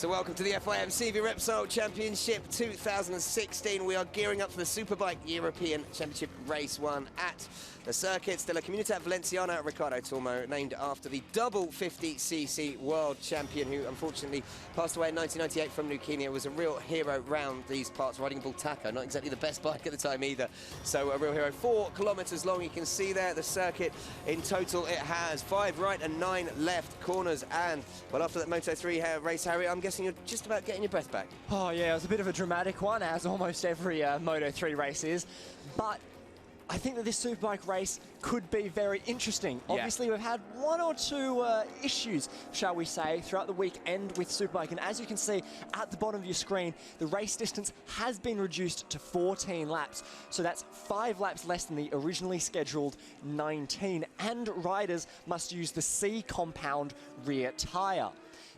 So welcome to the FIM CV Repsol Championship 2016. We are gearing up for the Superbike European Championship Race 1 at the circuits de la Comunidad Valenciana. Ricardo Tormo, named after the double 50cc world champion who unfortunately passed away in 1998 from leukemia. Was a real hero round these parts, riding a Bull Taco, not exactly the best bike at the time either. So a real hero. 4 kilometers long, you can see there the circuit. In total it has 5 right and 9 left corners, and well, after that Moto3 race, Harry, I'm guessing you're just about getting your breath back. Oh yeah, it was a bit of a dramatic one, as almost every Moto3 race is, but I think that this Superbike race could be very interesting. Yeah. Obviously, we've had 1 or 2 issues, shall we say, throughout the weekend with Superbike. And as you can see at the bottom of your screen, the race distance has been reduced to 14 laps. So that's 5 laps less than the originally scheduled 19. And riders must use the C compound rear tyre.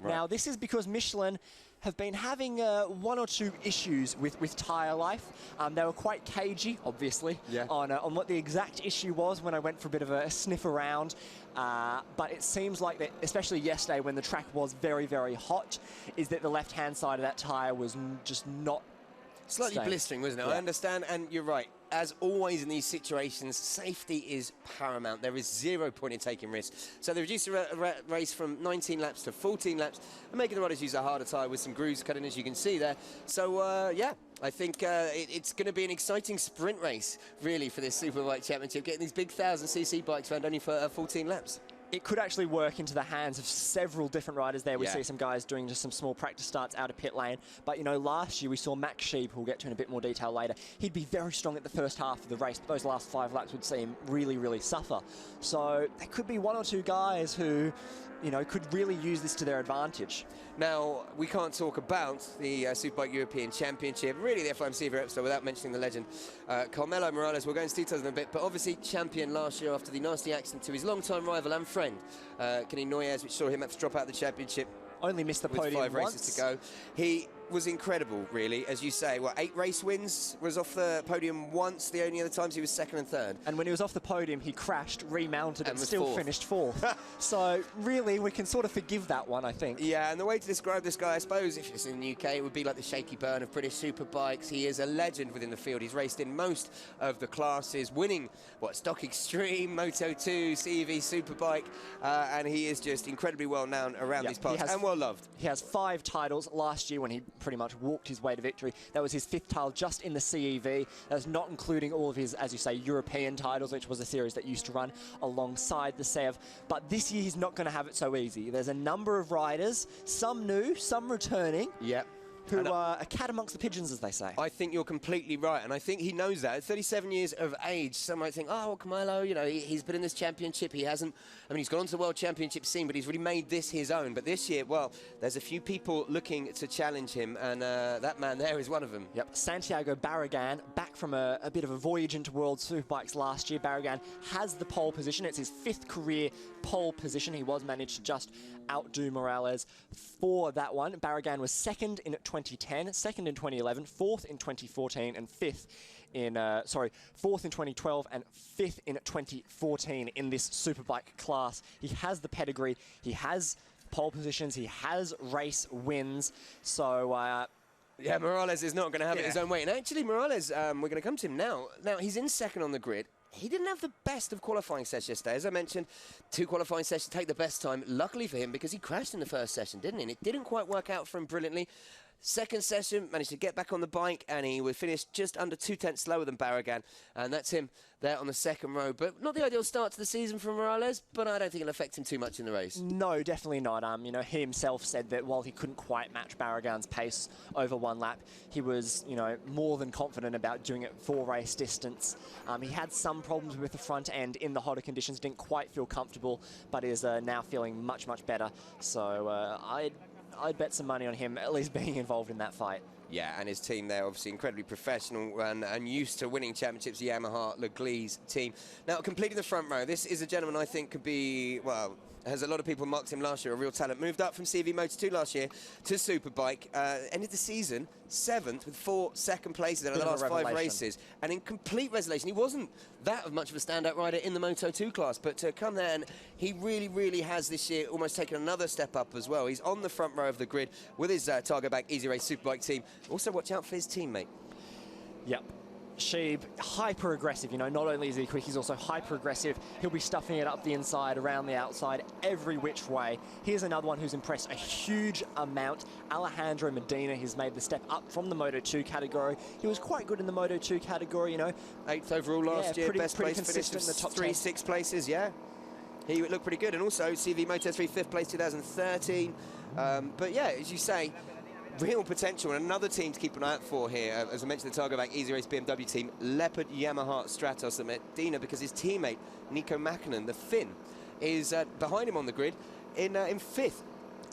Right. Now, this is because Michelin have been having 1 or 2 issues with tyre life. They were quite cagey, obviously, yeah, on what the exact issue was when I went for a bit of a sniff around. But it seems like that, especially yesterday when the track was very, very hot, is that the left-hand side of that tyre was just not slightly blistering, wasn't it? Yeah. I understand, and you're right. As always in these situations, safety is paramount. There is 0 point in taking risks. So they reduced the race from 19 laps to 14 laps, and making the riders use a harder tyre with some grooves cut in, as you can see there. So, yeah, I think it's going to be an exciting sprint race, really, for this Superbike Championship, getting these big 1000cc bikes around only for 14 laps. It could actually work into the hands of several different riders there. We see some guys doing just some small practice starts out of pit lane. But, you know, last year we saw Max Sheep, who we'll get to in a bit more detail later. He'd be very strong at the first half of the race, but those last 5 laps would see him really, really suffer. So there could be 1 or 2 guys who, you know, could really use this to their advantage. Now, we can't talk about the Superbike European Championship, really the FIM CV Repsol, without mentioning the legend Carmelo Morales. We'll go into details in a bit, but obviously champion last year after the nasty accident to his longtime rival and friend, Kenny Noyes, which saw him have to drop out of the championship. Only missed the podium with 5 races to go. He was incredible, really, as you say. Well, 8 race wins, was off the podium once. The only other times he was 2nd and 3rd. And when he was off the podium, he crashed, remounted, and still finished 4th. So, really, we can sort of forgive that one, I think. Yeah, and the way to describe this guy, I suppose, if it's in the UK, it would be like the Shaky Byrne of British superbikes. He is a legend within the field. He's raced in most of the classes, winning, Stock Extreme, Moto2, CEV Superbike, and he is just incredibly well known around these parts, and well loved. He has 5 titles last year when he pretty much walked his way to victory. That was his 5th title just in the CEV. That's not including all of his, as you say, European titles, which was a series that used to run alongside the SEV. But this year he's not going to have it so easy. There's a number of riders, some new, some returning. Yep. Who are a cat amongst the pigeons, as they say. I think you're completely right, and I think he knows that. At 37 years of age, some might think, oh, well, Carmelo, you know, he's been in this championship. He hasn't, I mean, he's gone onto the World Championship scene, but he's really made this his own. But this year, well, there's a few people looking to challenge him, and that man there is one of them. Yep, Santiago Barragan, back from a bit of a voyage into World Superbikes last year. Barragan has the pole position. It's his 5th career pole position. He was managed to just outdo Morales for that one. Barragan was 2nd in 2010, 2nd in 2011, 4th in 2014, and 5th in, 4th in 2012 and 5th in 2014 in this Superbike class. He has the pedigree, he has pole positions, he has race wins, so yeah, Morales is not going to have it his own way. And actually, Morales, we're going to come to him now. Now, he's in 2nd on the grid. He didn't have the best of qualifying sessions yesterday. As I mentioned, 2 qualifying sessions take the best time. Luckily for him, because he crashed in the first session, didn't he? And it didn't quite work out for him brilliantly. 2nd session, managed to get back on the bike, and he would finish just under 2 tenths slower than Barragan. And that's him there on the 2nd row. But not the ideal start to the season for Morales, but I don't think it'll affect him too much in the race. No, definitely not. You know, he himself said that while he couldn't quite match Barragan's pace over 1 lap, he was, you know, more than confident about doing it for race distance. He had some problems with the front end in the hotter conditions, didn't quite feel comfortable, but is now feeling much, much better. So I'd bet some money on him at least being involved in that fight. Yeah, and his team there, obviously incredibly professional and used to winning championships, the Yamaha Leglise team. Now, completing the front row, this is a gentleman I think could be, well, as a lot of people marked him last year, a real talent. Moved up from CV Moto2 last year to Superbike. Ended the season 7th with 4 second places in the last 5 races. And in complete revelation, he wasn't that much of a standout rider in the Moto2 class, but to come there, and he really, really has this year almost taken another step up as well. He's on the front row of the grid with his Targobank Easy Race Superbike team. Also, watch out for his teammate. Yep. Sheeb, hyper aggressive, you know, not only is he quick, he's also hyper aggressive. He'll be stuffing it up the inside, around the outside, every which way. Here's another one who's impressed a huge amount. Alejandro Medina, he's made the step up from the Moto2 category. He was quite good in the Moto2 category, you know. 8th overall last year, best place finish in the top 3 6 places, yeah. He looked pretty good, and also CV Moto3 5th place 2013. But yeah, as you say, real potential, and another team to keep an eye out for here. As I mentioned, the Targobank Easy Race BMW team, Leopard Yamaha Stratos at Medina, because his teammate, Nico Mäkinen, the Finn, is behind him on the grid in 5th.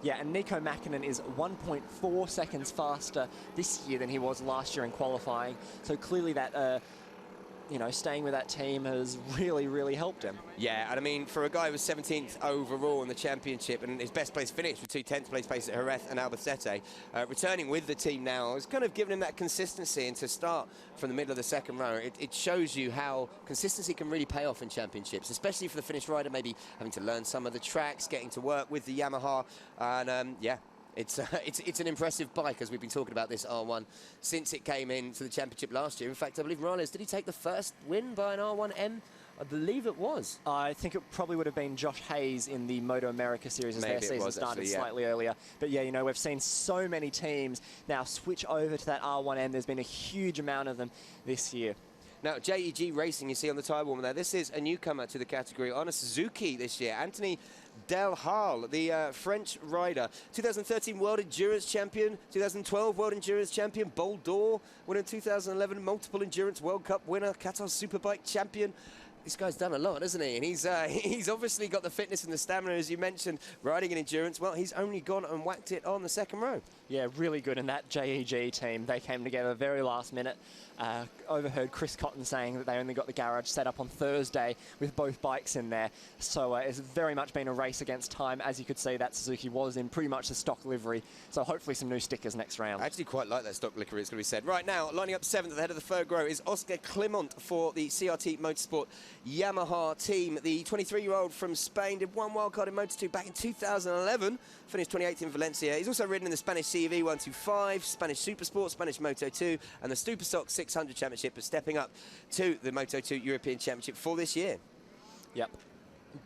Yeah, and Nico Mäkinen is 1.4 seconds faster this year than he was last year in qualifying. So clearly that, you know, staying with that team has really, really helped him. Yeah, and I mean, for a guy who was 17th overall in the championship and his best place finish with 2 10th place places at Jerez and Albacete, returning with the team now has kind of given him that consistency, and to start from the middle of the second row, it shows you how consistency can really pay off in championships, especially for the Finnish rider, maybe having to learn some of the tracks, getting to work with the Yamaha, and yeah. It's an impressive bike, as we've been talking about this R1 since it came into the championship last year. In fact, I believe Morales, did he take the first win by an R1M? I believe it was. I think it probably would have been Josh Hayes in the Moto America series, as their season started slightly earlier. But yeah, you know, we've seen so many teams now switch over to that R1M. There's been a huge amount of them this year. Now, JEG Racing, you see on the tyre warmer there, this is a newcomer to the category on a Suzuki this year. Anthony Delhal, the French rider, 2013 World Endurance Champion, 2012 World Endurance Champion, Bol d'Or winner, 2011 Multiple Endurance World Cup winner, Qatar Superbike Champion. This guy's done a lot, hasn't he? And he's obviously got the fitness and the stamina, as you mentioned, riding in endurance. Well, he's only gone and whacked it on the second row. Yeah, really good. And that JEG team, they came together very last minute. Overheard Chris Cotton saying that they only got the garage set up on Thursday with both bikes in there. So it's very much been a race against time. As you could see, that Suzuki was in pretty much the stock livery. So hopefully some new stickers next round. I actually quite like that stock livery, it's going to be said. Right now, lining up 7th at the head of the third row is Oscar Clement for the CRT Motorsport Yamaha team. The 23-year-old from Spain did 1 wildcard in Moto2 back in 2011, finished 28th in Valencia. He's also ridden in the Spanish CV 125, Spanish Supersport, Spanish Moto2, and the Superstock 600 Championship, but stepping up to the Moto2 European Championship for this year. Yep.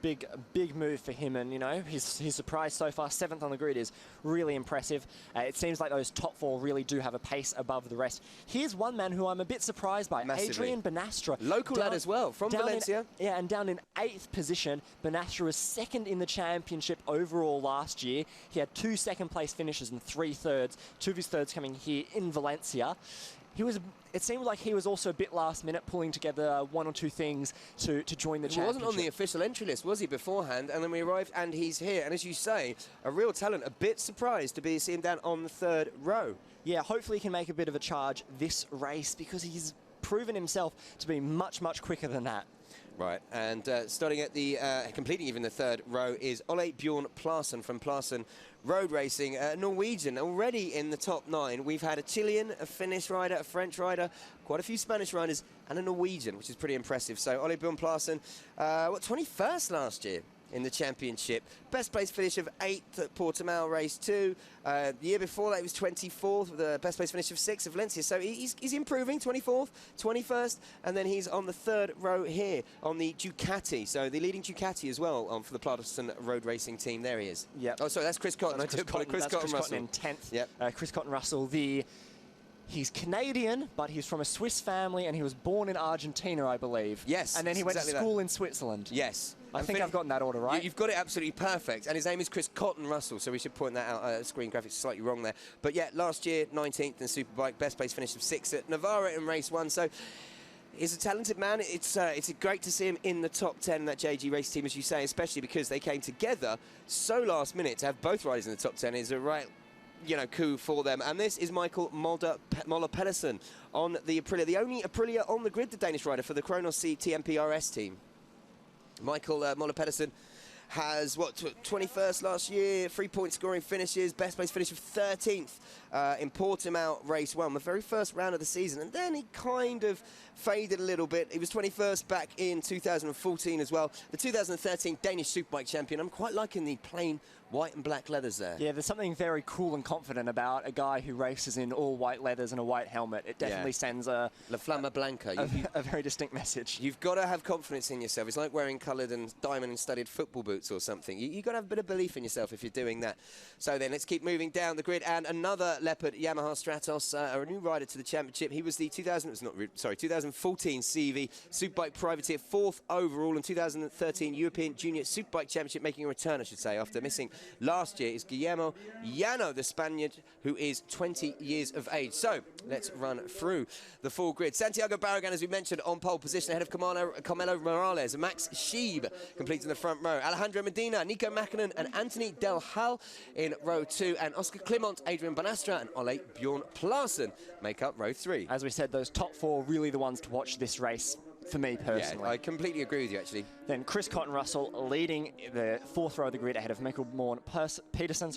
Big move for him, and you know, his surprise so far, 7th on the grid, is really impressive. It seems like those top 4 really do have a pace above the rest. Here's one man who I'm a bit surprised by, massively. Adrian Benastra. Local lad as well, from Valencia. And down in 8th position. Benastra was 2nd in the championship overall last year. He had 2 second place finishes and 3 thirds, 2 of his thirds coming here in Valencia. It seemed like he was also a bit last minute, pulling together 1 or 2 things to join the championship. He wasn't on the official entry list, was he, beforehand? And then we arrived and he's here. And as you say, a real talent, a bit surprised to see him down on the 3rd row. Yeah, hopefully he can make a bit of a charge this race, because he's proven himself to be much, much quicker than that. Right, and starting at the, completing even the 3rd row is Ole Bjorn Plassen from Plassen Road Racing, Norwegian, already in the top 9. We've had a Chilean, a Finnish rider, a French rider, quite a few Spanish riders, and a Norwegian, which is pretty impressive. So Ole Bjorn Plassen, 21st last year in the championship. Best place finish of 8th at Portimao Race 2. The year before that, he was 24th with the best place finish of 6th at Valencia. So he's improving, 24th, 21st, and then he's on the 3rd row here on the Ducati. So the leading Ducati as well for the Plassen Road Racing team. There he is. Yep. Oh, sorry, that's Chris Cotton. Chris Cotton in 10th. Yep. Chris Cotton Russell, he's Canadian, but he's from a Swiss family, and he was born in Argentina, I believe. Yes. And then he went to school in Switzerland. Yes. I think I've gotten that order right. You've got it absolutely perfect. And his name is Chris Cotton Russell, so we should point that out. Screen graphics slightly wrong there. But yeah, last year, 19th in Superbike, best place finish of 6th at Navarra in race 1. So he's a talented man. It's great to see him in the top 10 in that JG race team, as you say, especially because they came together so last minute. To have both riders in the top 10 is a right, you know, coup for them. And this is Michael Moller Pedersen on the Aprilia, the only Aprilia on the grid, the Danish rider for the Kronos C TMP RS team. Michael Moller Pedersen has, what, 21st last year, 3-point scoring finishes, best place finish of 13th in Portimao race 1, the very first round of the season. And then he kind of faded a little bit. He was 21st back in 2014 as well. The 2013 Danish Superbike champion. I'm quite liking the plain white and black leathers there. Yeah, there's something very cool and confident about a guy who races in all white leathers and a white helmet. It definitely sends a La Flama Blanca. A very distinct message. You've got to have confidence in yourself. It's like wearing coloured and diamond and studded football boots or something. You've got to have a bit of belief in yourself if you're doing that. So then let's keep moving down the grid. And another Leopard Yamaha Stratos, a new rider to the championship. He was the 2014 CV Superbike Privateer, 4th overall, and 2013 European Junior Superbike Championship, making a return, I should say, after missing last year, is Guillermo Llano, the Spaniard, who is 20 years of age. So let's run through the full grid. Santiago Barragan, as we mentioned, on pole position ahead of Carmelo Morales. Max Scheib completing the front row. Alejandro Medina, Nico Mäkinen and Anthony Del Hal in row 2. And Oscar Clement, Adrian Banastra and Ole Bjorn Plassen make up row 3. As we said, those top 4 really the ones to watch this race. For me personally. Yeah, I completely agree with you, actually. Then Chris Cotton Russell leading the 4th row of the grid ahead of Mikkel Morn Peterson,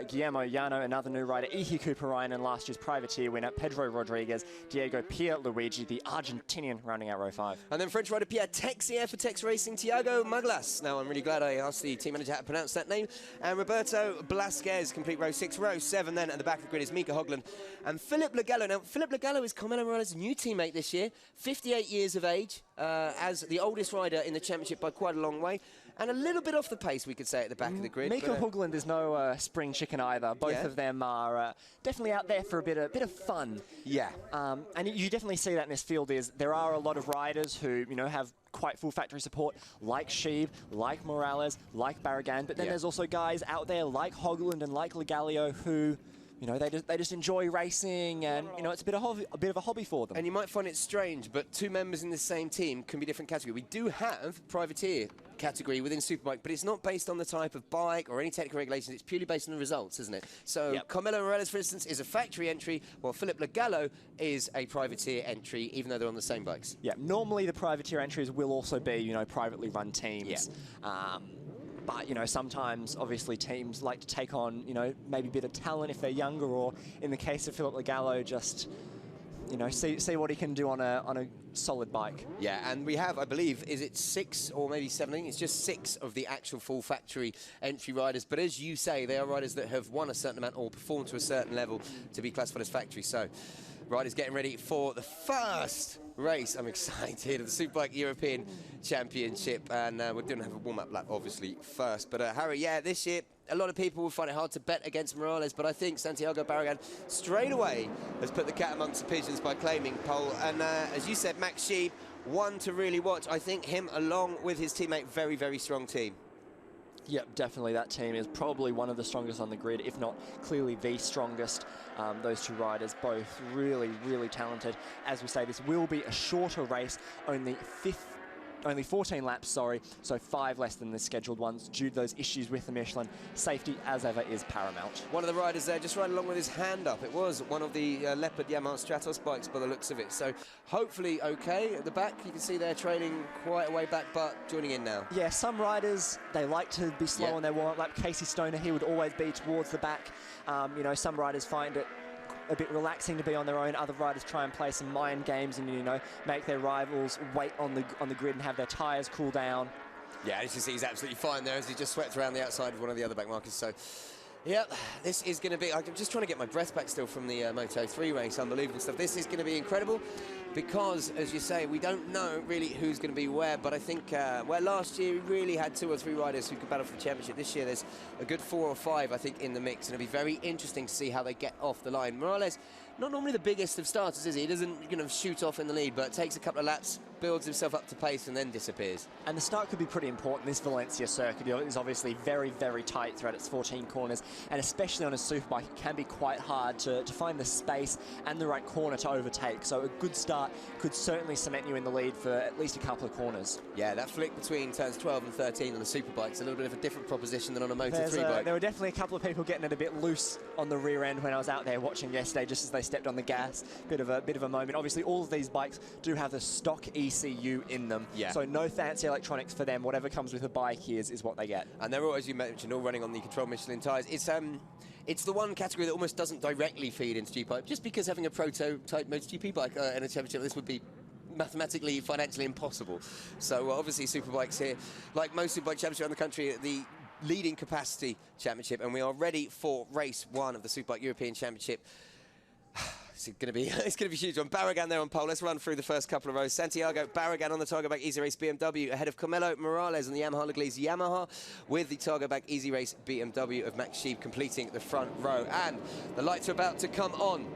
Guillermo Llano, another new rider, Ihi Kuparainen, and last year's privateer winner, Pedro Rodriguez, Diego Pierluigi, the Argentinian, rounding out row 5. And then French rider Pierre Texier for Tex Racing, Thiago Maglas. Now, I'm really glad I asked the team manager how to pronounce that name. And Roberto Blasquez complete row 6. Row 7 then at the back of the grid is Mika Hogland and Philip Lagallo. Now, Philip Lagallo is Carmelo Morales' new teammate this year, 58 years of age, as the oldest rider in the championship by quite a long way, and a little bit off the pace, we could say, at the back of the grid. Mika Hogland is no spring chicken either. Both of them are definitely out there for a bit of fun. Yeah. And you definitely see that in this field. There are a lot of riders who have quite full factory support, like Scheib, like Morales, like Barragan, but then there's also guys out there like Hogland and like Lagallo who they just enjoy racing, and it's a bit of a hobby for them. And you might find it strange, but 2 members in the same team can be different category. We do have privateer category within Superbike, but it's not based on the type of bike or any technical regulations. It's purely based on the results, isn't it? So Carmelo Morales, for instance, is a factory entry, while Philip Lagallo is a privateer entry, even though they're on the same bikes. Yeah, normally the privateer entries will also be privately run teams. Yeah. But, sometimes, obviously, teams like to take on, maybe a bit of talent if they're younger, or in the case of Philip Lagallo, just, see what he can do on a solid bike. Yeah, and we have, I believe, is it 6 or maybe 7? I think it's just 6 of the actual full factory entry riders. But as you say, they are riders that have won a certain amount or performed to a certain level to be classified as factory. So, riders getting ready for the first race. I'm excited. The Superbike European Championship, and we're going to have a warm-up lap, obviously, first. But Harry, this year, a lot of people will find it hard to bet against Morales, but I think Santiago Barragan straight away has put the cat amongst the pigeons by claiming pole. And as you said, Max Scheib, one to really watch. I think him, along with his teammate, very, very strong team. Yep, definitely that team is probably one of the strongest on the grid, if not clearly the strongest. Those 2 riders, both really, really talented. As we say, this will be a shorter race, only 14 laps, so 5 less than the scheduled ones due to those issues with the Michelin. Safety, as ever, is paramount. One of the riders there just right along with his hand up. It was one of the Leopard Yamaha Stratos bikes by the looks of it. So hopefully okay. At the back, you can see they're trailing quite a way back, but joining in now. Yeah, some riders, they like to be slow on their warm-up lap. Casey Stoner, he would always be towards the back. Some riders find it a bit relaxing to be on their own. Other riders try and play some mind games and make their rivals wait on the grid and have their tyres cool down. Yeah, as you see, he's absolutely fine there as he just swept around the outside of one of the other back markers. So, yep, this is going to be... I'm just trying to get my breath back still from the Moto3 race. Unbelievable stuff. This is going to be incredible because, as you say, we don't know really who's going to be where, but I think where last year we really had 2 or 3 riders who could battle for the championship. This year there's a good 4 or 5, I think, in the mix, and it'll be very interesting to see how they get off the line. Morales, not normally the biggest of starters, is he? He doesn't shoot off in the lead, but takes a couple of laps, builds himself up to pace, and then disappears. And the start could be pretty important. This Valencia circuit is obviously very, very tight throughout its 14 corners, and especially on a superbike, it can be quite hard to find the space and the right corner to overtake. So a good start could certainly cement you in the lead for at least a couple of corners. Yeah, that flick between turns 12 and 13 on the superbike's a little bit of a different proposition than on a Moto3 bike. There were definitely a couple of people getting it a bit loose on the rear end when I was out there watching yesterday, just as they stepped on the gas. Bit of a moment. Obviously, all of these bikes do have the stock ECU in them, so no fancy electronics for them. Whatever comes with the bike is what they get. And they're all, as you mentioned, all running on the Control Michelin tyres. It's the one category that almost doesn't directly feed into G-Pipe, just because having a prototype MotoGP bike in a championship, this would be mathematically, financially impossible. So obviously Superbike's here, like most Superbike championships around the country, the leading capacity championship, and we are ready for race 1 of the Superbike European Championship. It's going to be huge. On Barragan there on pole. Let's run through the first couple of rows. Santiago Barragan on the Targobank Easy Race BMW ahead of Carmelo Morales on the Yamaha Leglise Yamaha, with the Targobank Easy Race BMW of Max Sheeb completing the front row. And the lights are about to come on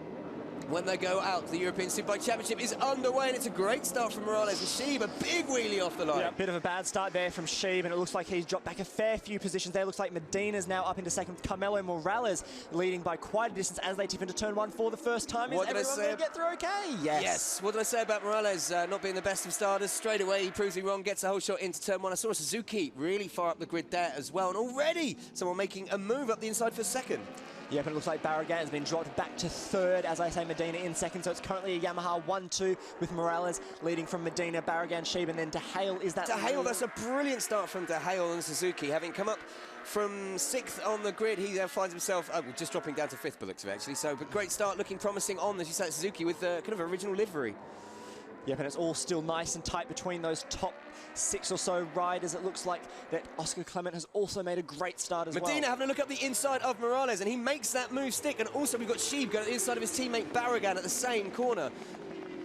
when they go out. The European Superbike Championship is underway, and it's a great start from Morales and Sheeb. A big wheelie off the line. Yeah, a bit of a bad start there from Sheeb, and it looks like he's dropped back a fair few positions there. Looks like Medina's now up into second. Carmelo Morales leading by quite a distance as they tip into turn 1 for the first time. Is everyone going to get through okay? Yes. What did I say about Morales not being the best of starters? Straight away, he proves me wrong, gets a whole shot into turn 1. I saw a Suzuki really far up the grid there as well, and already someone making a move up the inside for second. Yep, and it looks like Barragan has been dropped back to third. As I say, Medina in second, so it's currently a Yamaha 1-2 with Morales leading from Medina, Barragan, Sheeb, and then De Hale is that... De Hale, that's a brilliant start from De Hale on Suzuki. Having come up from 6th on the grid, he finds himself just dropping down to 5th, by the looks of it, actually. So, but great start, looking promising on, as you say, Suzuki with the kind of original livery. Yep, and it's all still nice and tight between those top 6 or so riders. It looks like that Oscar Clement has also made a great start as well. Medina having a look up the inside of Morales, and he makes that move stick. And also we've got Sheeb going to the inside of his teammate Barragan at the same corner.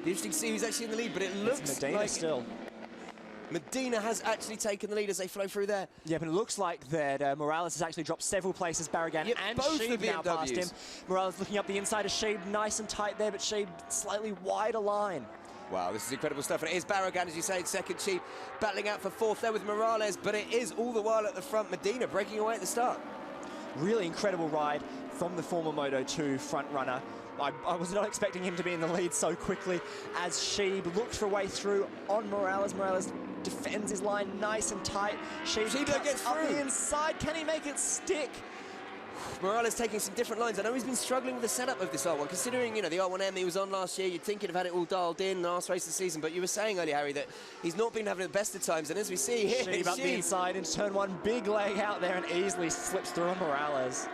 Interesting to see who's actually in the lead, but it looks Medina like still. Medina has actually taken the lead as they flow through there. Yep, and it looks like that Morales has actually dropped several places. Barragan and Sheeb now past him. Morales looking up the inside of Sheeb, nice and tight there, but Sheeb slightly wider line. Wow, this is incredible stuff. And it is Barragan, as you say, second. Sheeb battling out for 4th there with Morales, but it is all the while at the front. Medina breaking away at the start. Really incredible ride from the former Moto2 front runner. I was not expecting him to be in the lead so quickly as Sheeb looks for a way through on Morales. Morales defends his line nice and tight. Sheeb gets up the inside. Can he make it stick? Morales taking some different lines. I know he's been struggling with the setup of this R1, considering, you know, the R1M he was on last year. You'd think he'd have had it all dialed in the last race of the season, but you were saying earlier, Harry, that he's not been having the best of times, and as we see here, Sheeb up the inside into turn 1, big leg out there, and easily slips through on Morales.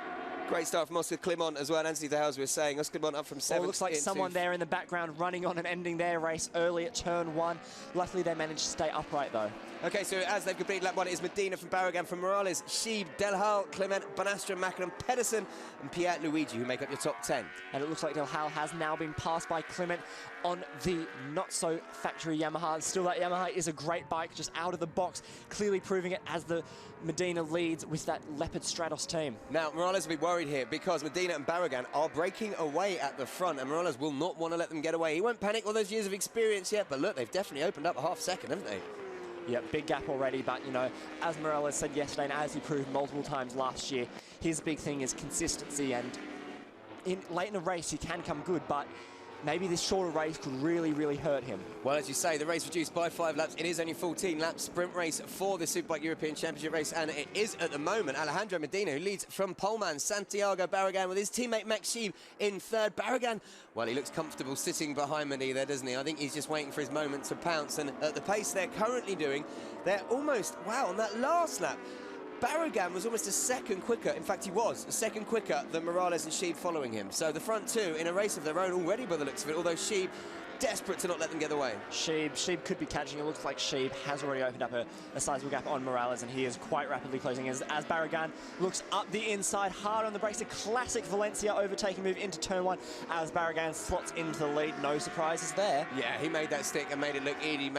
Great start from Oscar Clement as well. Anthony De Hale, as we were saying, Oscar Clement up from 7th. It looks like someone there in the background running on and ending their race early at turn 1. Luckily, they managed to stay upright, though. Okay, so as they've completed lap 1, it is Medina from Barragan, from Morales, Sheeb, Del Hale, Clement, Bonastra, Macklin, Pedersen, and Pierre Luigi, who make up your top 10. And it looks like Del Hale has now been passed by Clement on the not-so-factory Yamaha. Still, that Yamaha is a great bike, just out of the box, clearly proving it as the Medina leads with that Leopard Stratos team. Now, Morales will be worried here because Medina and Barragan are breaking away at the front, and Morales will not want to let them get away. He won't panic all those years of experience yet, but look, they've definitely opened up a half second, haven't they? Yeah, big gap already, but, you know, as Morales said yesterday and as he proved multiple times last year, his big thing is consistency, and late in a race he can come good, but maybe this shorter race could really, really hurt him. Well, as you say, the race reduced by 5 laps. It is only 14 laps sprint race for the Superbike European Championship race, and it is at the moment Alejandro Medina who leads from poleman. Santiago Barragan with his teammate Max Sheeb in 3rd. Barragan, well, he looks comfortable sitting behind Medina there, doesn't he? I think he's just waiting for his moment to pounce, and at the pace they're currently doing, they're almost, wow, on that last lap, Barragan was almost a second quicker. In fact, he was a second quicker than Morales and Sheeb following him. So the front two in a race of their own already by the looks of it, although Sheeb desperate to not let them get away. Sheeb could be catching. It looks like Sheeb has already opened up a sizable gap on Morales, and he is quite rapidly closing as Barragan looks up the inside, hard on the brakes. A classic Valencia overtaking move into turn 1 as Barragan slots into the lead. No surprises there. Yeah, he made that stick and made it look easy.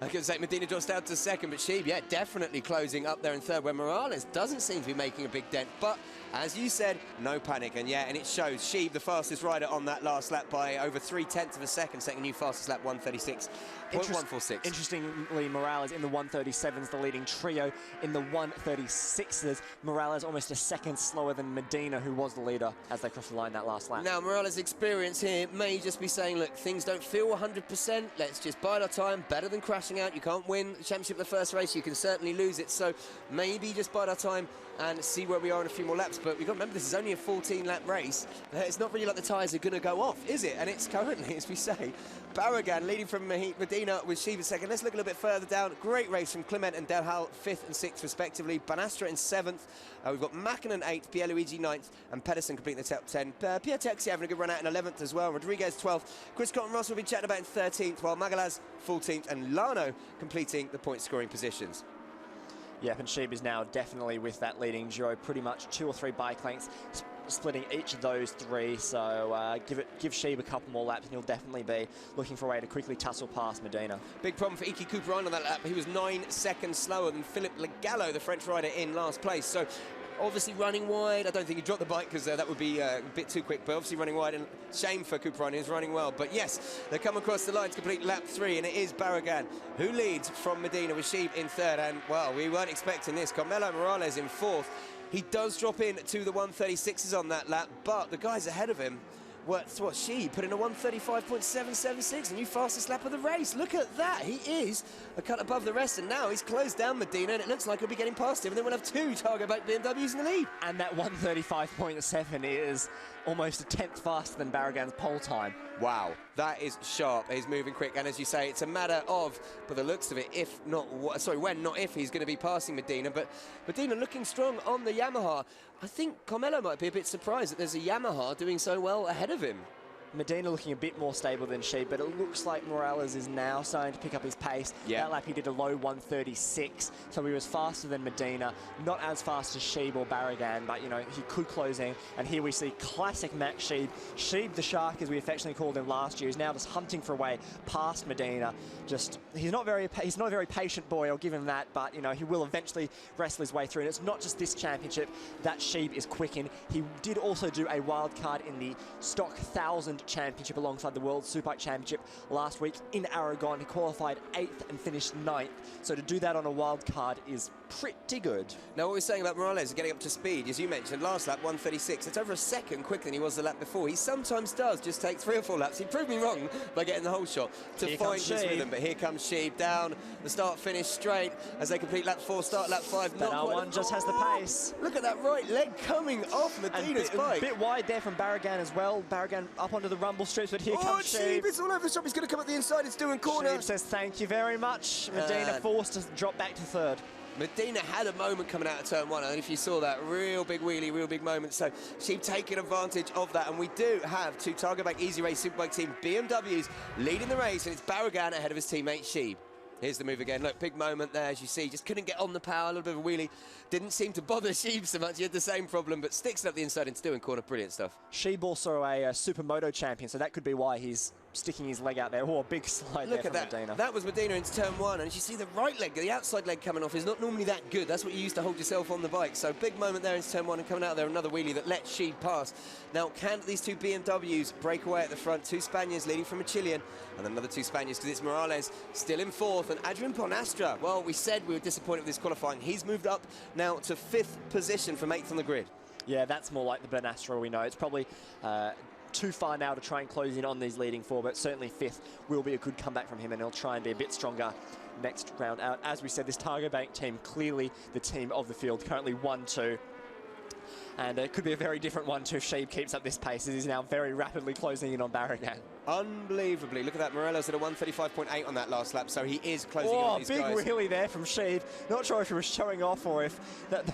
I could say Medina drops down to 2nd, but Sheeb, yeah, definitely closing up there in 3rd, where Morales doesn't seem to be making a big dent. But as you said, no panic, and yeah, and it shows. Sheeb, the fastest rider on that last lap by over over 3/10 of a second, setting a new fastest lap, 1:36.146. Interestingly, Morales in the 1:37s, the leading trio. In the 1:36s, Morales almost a second slower than Medina, who was the leader as they crossed the line that last lap. Now, Morales' experience here may just be saying, look, things don't feel 100%. Let's just bide our time. Better than crashing out. You can't win the championship the first race. You can certainly lose it. So maybe just bide our time and see where we are in a few more laps. But we've got to remember, this is only a 14-lap race. It's not really like the tyres are going to go off, is it? And it's currently, as we say, Barragan leading from Medina with Shiva second. Let's look a little bit further down. Great race from Clement and Delhal, 5th and 6th respectively. Banastra in 7th. We've got Mackinnon 8th, Pierluigi 9th, and Pedersen completing the top 10. Pierre Texi having a good run out in 11th as well. Rodriguez 12th. Chris Cotton Russell will be chatting about in 13th, while Magalhães 14th, and Lano completing the point-scoring positions. Yep, and Sheeb is now definitely with that leading duo, pretty much 2 or 3 bike lengths, splitting each of those 3. So give Sheeb a couple more laps, and he'll definitely be looking for a way to quickly tussle past Medina. Big problem for Iki Couperin on that lap. He was 9 seconds slower than Philippe Legallo, the French rider, in last place. So obviously running wide. I don't think he dropped the bike because that would be a bit too quick, but obviously running wide, and shame for Couperin, he's running well. But yes, they come across the line to complete lap 3, and it is Barragan who leads from Medina with Sheeb in 3rd. And, well, we weren't expecting this. Carmelo Morales in 4th. He does drop in to the 1:36s on that lap, but the guys ahead of him, she put in a 1:35.776, a new fastest lap of the race. Look at that. He is a cut above the rest, and now he's closed down Medina, and it looks like he'll be getting past him, and then we'll have 2 Targa-Bike BMWs in the lead. And that 1:35.7 is almost a 10th faster than Barragan's pole time. Wow, that is sharp. He's moving quick, and as you say, it's a matter of, by the looks of it, when, not if, he's going to be passing Medina. But Medina looking strong on the Yamaha. I think Carmelo might be a bit surprised that there's a Yamaha doing so well ahead of him. Medina looking a bit more stable than Sheeb, but it looks like Morales is now starting to pick up his pace. Yeah. That lap he did a low 1:36, so he was faster than Medina, not as fast as Sheeb or Barragan, but, you know, he could close in. And here we see classic Max Sheeb. Sheeb the Shark, as we affectionately called him last year, is now just hunting for a way past Medina. He's not a very patient boy, I'll give him that, but, you know, he will eventually wrestle his way through. And it's not just this championship that Sheeb is quick in. He did also do a wild card in the Stock 1000 Championship alongside the World Superbike Championship last week in Aragon. He qualified 8th and finished 9th. So to do that on a wild card is pretty good. Now, what we're saying about Morales is getting up to speed, as you mentioned, last lap 1:36. It's over a second quicker than he was the lap before. He sometimes does just take 3 or 4 laps. He proved me wrong by getting the whole shot to find his rhythm. But here comes Sheeb down the start-finish straight as they complete lap 4, start lap 5. But R1 just has the pace. Look at that right leg coming off Medina's bike. A bit wide there from Barragan as well. Barragan up onto the rumble strips, but here comes Sheeb. It's all over the shop. He's going to come up the inside. It's doing corner. Sheeb says thank you very much. Medina forced to drop back to 3rd. Medina had a moment coming out of turn 1, and if you saw that, real big wheelie, real big moment. So Sheeb taking advantage of that, and we do have 2 Targa-Bike Easy Race Superbike team BMWs leading the race, and it's Barragan ahead of his teammate Sheeb. Here's the move again. Look, big moment there, as you see. Just couldn't get on the power, a little bit of a wheelie. Didn't seem to bother Sheeb so much. He had the same problem, but sticks it up the inside and still in corner. Brilliant stuff. Sheeb also a Supermoto champion, so that could be why he's sticking his leg out there. Oh, a big slide there from Medina. That was Medina into turn 1, and as you see, the right leg, the outside leg coming off is not normally that good. That's what you use to hold yourself on the bike. So big moment there into turn 1, and coming out there, another wheelie that let Sheeb pass. Now, can these 2 BMWs break away at the front? 2 Spaniards leading from a Chilean, and another 2 Spaniards, because it's Morales still in 4th, and Adrian Bonastra. Well, we said we were disappointed with this qualifying. He's moved up now to 5th position from 8th on the grid. Yeah, that's more like the Bonastra we know. It's probably too far now to try and close in on these leading 4, but certainly 5th will be a good comeback from him, and he'll try and be a bit stronger next round out. As we said, this Targa-Bike team, clearly the team of the field, currently 1-2. And it could be a very different 1-2 if Sheeb keeps up this pace, as he's now very rapidly closing in on Barragan. Unbelievably. Look at that. Morales at a 1:35.8 on that last lap, so he is closing in on these guys. Oh, big wheelie there from Sheeb. Not sure if he was showing off or if that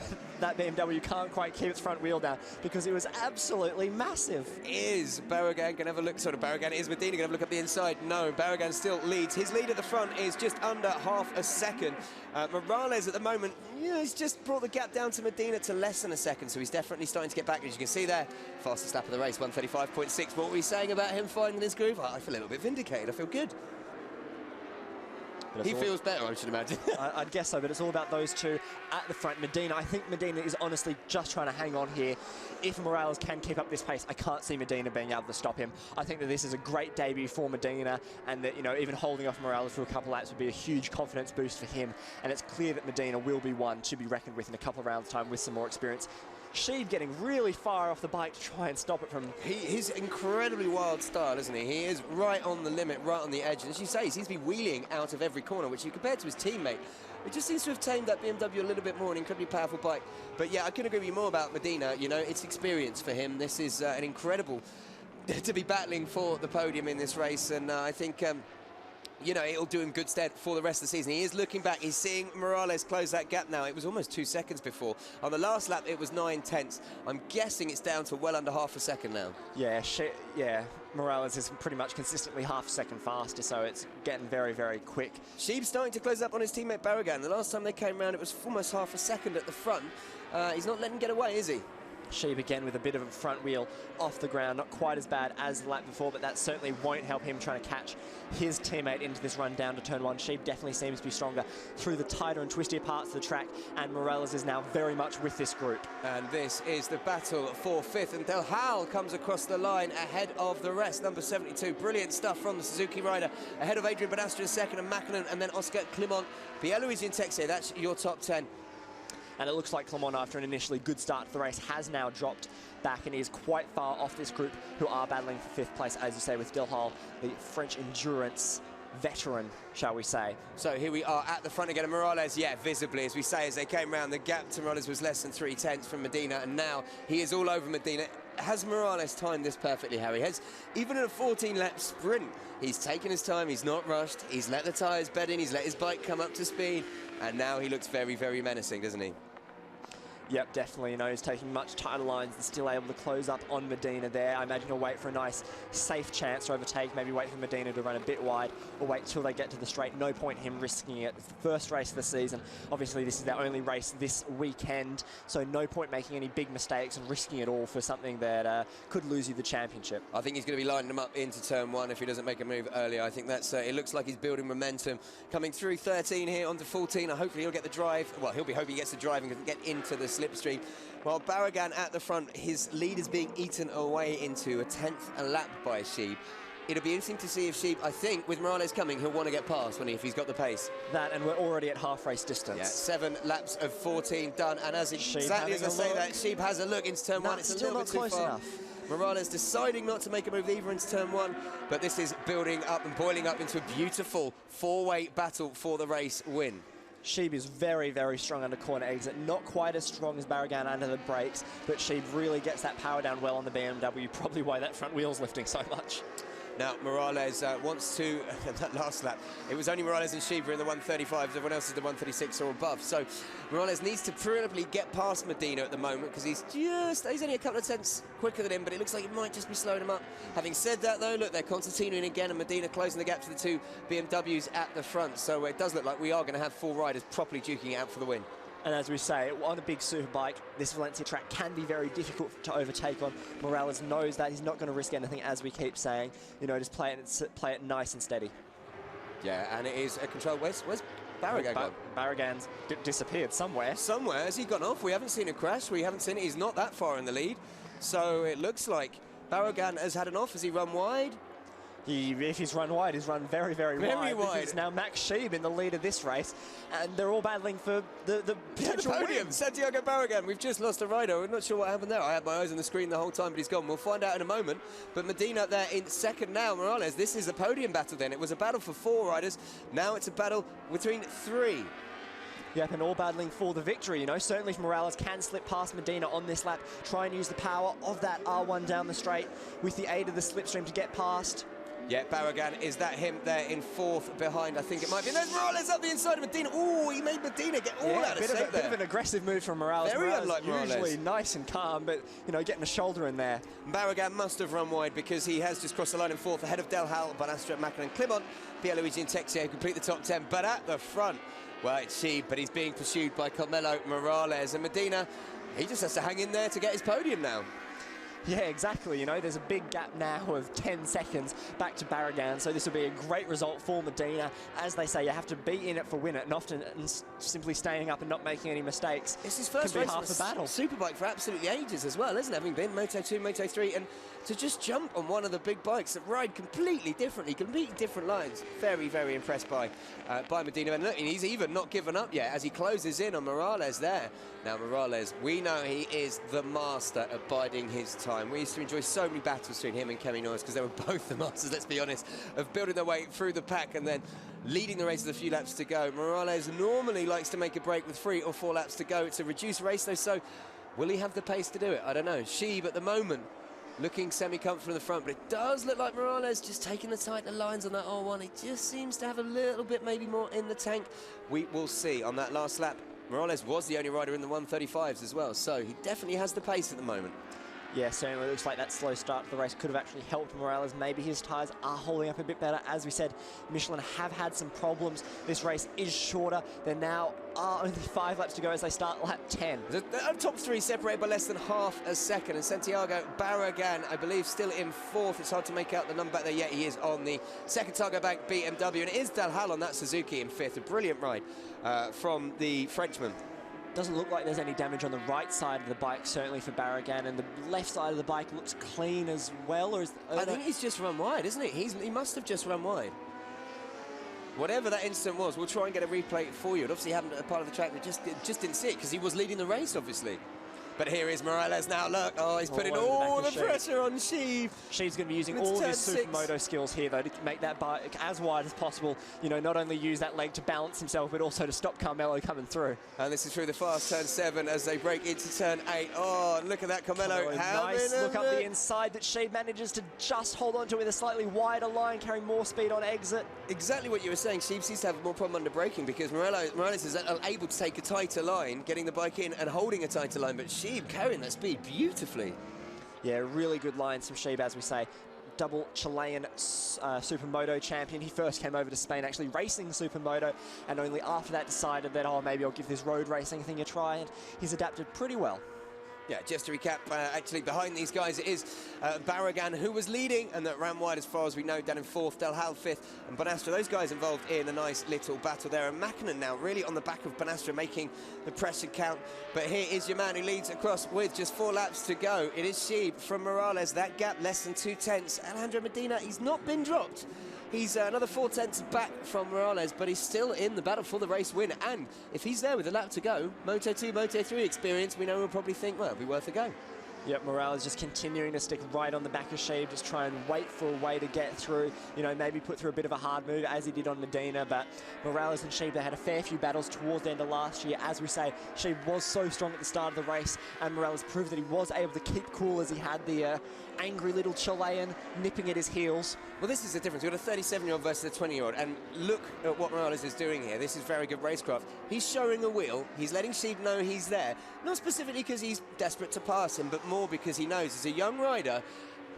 BMW can't quite keep its front wheel down, because it was absolutely massive. Is Barragan going to have a look? Barragan, is Medina going to have a look up the inside? No, Barragan still leads. His lead at the front is just under half a second. Morales at the moment, he's just brought the gap down to Medina to less than a second, so he's definitely starting to get back. As you can see there, fastest lap of the race, 1:35.6. What were we saying about him finding his groove? I feel a little bit vindicated. I feel good. He feels better, I should imagine. I'd guess so, but it's all about those two at the front. Medina, I think Medina is honestly just trying to hang on here. If Morales can keep up this pace, I can't see Medina being able to stop him. I think that this is a great debut for Medina, and that, you know, even holding off Morales for a couple of laps would be a huge confidence boost for him. And it's clear that Medina will be one to be reckoned with in a couple of rounds' time with some more experience. Sheeb getting really far off the bike to try and stop it from... He's incredibly wild style, isn't he? He is right on the limit, right on the edge. And as you say, he seems to be wheeling out of every corner, which you compare to his teammate. It just seems to have tamed that BMW a little bit more, an incredibly powerful bike. But yeah, I couldn't agree with you more about Medina. You know, it's experience for him. This is an incredible to be battling for the podium in this race. And I think... you know, it'll do him good stead for the rest of the season. He is looking back. He's seeing Morales close that gap now. It was almost 2 seconds before. On the last lap, it was 9/10. I'm guessing it's down to well under half a second now. Yeah, Morales is pretty much consistently half a second faster, so it's getting very, very quick. Sheeb's starting to close up on his teammate Barragan. The last time they came around, it was almost half a second at the front. He's not letting him get away, is he? Sheeb again with a bit of a front wheel off the ground, not quite as bad as the lap before, but that certainly won't help him trying to catch his teammate into this run down to turn one. Sheeb definitely seems to be stronger through the tighter and twistier parts of the track, and Morales is now very much with this group. And this is the battle for fifth, and Del Hal comes across the line ahead of the rest. Number 72, brilliant stuff from the Suzuki rider, ahead of Adrian Banastra in second, and Mackinnon, and then Oscar Clement. Pierre-Louis Texier, that's your top 10. And it looks like Clement, after an initially good start to the race, has now dropped back and is quite far off this group who are battling for fifth place, as you say, with Del Hal, the French endurance veteran, shall we say. So here we are at the front again, and Morales, yeah, visibly, as we say, as they came round, the gap to Morales was less than 3/10 from Medina, and now he is all over Medina. Has Morales timed this perfectly, Harry? Even in a 14-lap sprint, he's taken his time, he's not rushed, he's let the tyres bed in, he's let his bike come up to speed, and now he looks very, very menacing, doesn't he? Yep, definitely. You know, he's taking much tighter lines and still able to close up on Medina there. I imagine he'll wait for a nice, safe chance to overtake, maybe wait for Medina to run a bit wide, or wait till they get to the straight. No point him risking it. It's the first race of the season. Obviously, this is their only race this weekend, so no point making any big mistakes and risking it all for something that could lose you the championship. I think he's going to be lining them up into turn one if he doesn't make a move earlier. I think that's, it looks like he's building momentum. Coming through 13 here onto 14. Hopefully he'll get the drive. Well, he'll be hoping he gets the drive and can get into the slipstream. While Barragan at the front, his lead is being eaten away into a 10th a lap by Sheeb. It'll be interesting to see if Sheeb, I think, with Morales coming, he'll want to get past, won't he, if he's got the pace. That, and we're already at half race distance. Yeah, 7 laps of 14 done, and as exactly as I say that, Sheeb has a look into turn one. It's a little bit too far. Enough. Morales deciding not to make a move either into turn one, but this is building up and boiling up into a beautiful four-way battle for the race win. Sheeb is very, very strong under corner exit. Not quite as strong as Barragan under the brakes, but Sheeb really gets that power down well on the BMW, probably why that front wheel's lifting so much. Now, Morales wants to, that last lap, it was only Morales and Sheeb in the 135s, everyone else is the 136 or above. So Morales needs to probably get past Medina at the moment because he's only a couple of tenths quicker than him, but it looks like it might just be slowing him up. Having said that, though, look, they're concertinaing again, and Medina closing the gap to the 2 BMWs at the front. So it does look like we are going to have 4 riders properly duking it out for the win. And as we say, on a big superbike, this Valencia track can be very difficult to overtake on. Morales knows that. He's not going to risk anything, as we keep saying. You know, just play it nice and steady. Yeah, and it is a control. Where's Barragan gone? Barragan's disappeared somewhere. Somewhere. Has he gone off? We haven't seen a crash. We haven't seen it. He's not that far in the lead. So it looks like Barragan has had an off. Has he run wide? If he's run wide, he's run very, very wide. It's now Max Sheeb in the lead of this race, and they're all battling for the potential podium. win. Santiago Barragan, we've just lost a rider. I'm not sure what happened there. I had my eyes on the screen the whole time, but he's gone. We'll find out in a moment. But Medina there in second now. Morales, this is a podium battle then. It was a battle for 4 riders. Now it's a battle between 3. Yep, and all battling for the victory, you know. Certainly if Morales can slip past Medina on this lap, try and use the power of that R1 down the straight with the aid of the slipstream to get past. Yeah, Barragan, is that him there in 4th behind? I think it might be. And there's Morales up the inside of Medina. Oh, he made Medina get all out of shape there. A bit of an aggressive move from Morales. Very unlike Morales. Usually nice and calm, but, you know, getting a shoulder in there. Barragan must have run wide because he has just crossed the line in 4th ahead of Del Hal, Banastra, Mackinnon, Clement, Pierre-Louis Texier, who complete the top 10. But at the front, well, it's Sheeb, but he's being pursued by Carmelo Morales. And Medina, he just has to hang in there to get his podium now. Yeah, exactly. You know, there's a big gap now of 10 seconds back to Barragan, so this will be a great result for Medina. As they say, you have to be in it for win it, and often simply staying up and not making any mistakes. It's his first race half the battle. Superbike for absolutely ages as well, isn't it? Having been Moto 2, Moto 3, and to just jump on one of the big bikes that ride completely differently, completely different lines. Very, very impressed by Medina. And look, he's even not given up yet as he closes in on Morales there. Now, Morales, we know he is the master at biding his time. We used to enjoy so many battles between him and Kemi Noyes because they were both the masters, let's be honest, of building their way through the pack and then leading the race with a few laps to go. Morales normally likes to make a break with 3 or 4 laps to go. It's a reduced race, though, so will he have the pace to do it? I don't know. Sheeb, at the moment, looking semi-comfortable in the front, but it does look like Morales just taking the tighter lines on that R1. He just seems to have a little bit maybe more in the tank. We will see on that last lap. Morales was the only rider in the 135s as well, so he definitely has the pace at the moment. Yeah, certainly looks like that slow start to the race could have actually helped Morales. Maybe his tyres are holding up a bit better. As we said, Michelin have had some problems. This race is shorter. There now are only 5 laps to go as they start lap 10. The top 3 separated by less than half a second, and Santiago Barragan, I believe, still in 4th. It's hard to make out the number back there yet. He is on the second Targa Bank BMW, and it is Dalhal on that Suzuki in 5th. A brilliant ride from the Frenchman. Doesn't look like there's any damage on the right side of the bike, certainly for Barragan, and the left side of the bike looks clean as well. Or is, I think he's just run wide, isn't he? He must have just run wide. Whatever that incident was, we'll try and get a replay for you. It obviously happened at a part of the track that just didn't see it because he was leading the race, obviously. But here is Morales now, look. Oh, he's putting all the pressure on Sheeb. Sheeb's going to be using all of his Supermoto skills here, though, to make that bike as wide as possible. You know, not only use that leg to balance himself, but also to stop Carmelo coming through. And this is through the fast turn 7 as they break into turn 8. Oh, look at that, Carmelo. Nice look up the inside that Sheeb manages to just hold on to with a slightly wider line, carrying more speed on exit. Exactly what you were saying. Sheeb seems to have more problem under braking because Morales is able to take a tighter line, getting the bike in and holding a tighter line, but Sheeb carrying that speed beautifully. Yeah, really good lines from Sheeb, as we say. Double Chilean Supermoto champion. He first came over to Spain actually racing Supermoto, and only after that decided that, oh, maybe I'll give this road racing thing a try, and he's adapted pretty well. Yeah, just to recap, actually behind these guys it is Barragan, who was leading and that ran wide as far as we know, down in 4th, Dalhal 5th, and Bonastra. Those guys involved in a nice little battle there. And Mackinnon now really on the back of Bonastra, making the pressure count. But here is your man who leads across with just 4 laps to go. It is Sheeb from Morales. That gap less than 2 tenths. Alejandro Medina, he's not been dropped. He's another 4 tenths back from Morales, but he's still in the battle for the race win. And if he's there with a lap to go, Moto 2, Moto 3 experience, we know we'll probably think, well, it'll be worth a go. Yep, Morales just continuing to stick right on the back of Sheeb, just try and wait for a way to get through, you know, maybe put through a bit of a hard move as he did on Medina. But Morales and Sheeb, they had a fair few battles towards the end of last year. As we say, Sheeb was so strong at the start of the race, and Morales proved that he was able to keep cool as he had the angry little Chilean nipping at his heels. Well, this is the difference. We've got a 37-year-old versus a 20-year-old, and look at what Morales is doing here. This is very good racecraft. He's showing a wheel. He's letting Sheeb know he's there. Not specifically because he's desperate to pass him, but more because he knows as a young rider,